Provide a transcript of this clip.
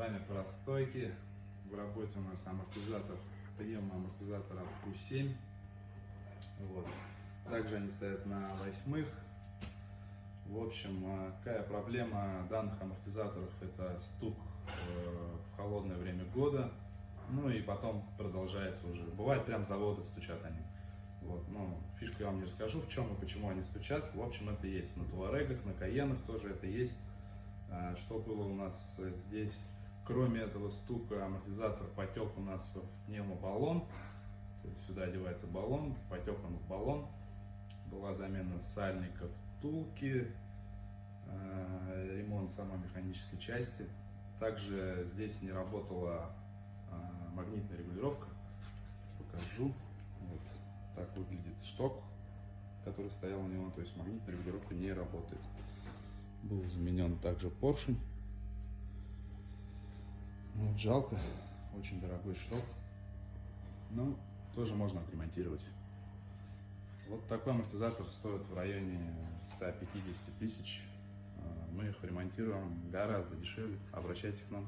вами про стойки. В работе у нас амортизатор, приемный амортизатор от Q7. Вот. Также они стоят на 8-х. В общем, какая проблема данных амортизаторов? Это стук в холодное время года. Ну и потом продолжается уже. Бывает, прям заводы стучат они. Вот. Ну, фишку я вам не расскажу, в чем и почему они стучат. В общем, это есть на Туарегах, на Каенах тоже это есть. Что было у нас здесь? Кроме этого стука, амортизатор потек у нас в пневмобаллон. То есть сюда одевается баллон, потек он в баллон. Была замена сальников, втулки, ремонт самой механической части. Также здесь не работала магнитная регулировка. Покажу. Вот так выглядит шток, который стоял у него. То есть магнитная регулировка не работает. Был заменен также поршень. Вот, жалко, очень дорогой шток. Но тоже можно отремонтировать. Вот такой амортизатор стоит в районе 150 тысяч. Мы их ремонтируем гораздо дешевле. Обращайтесь к нам.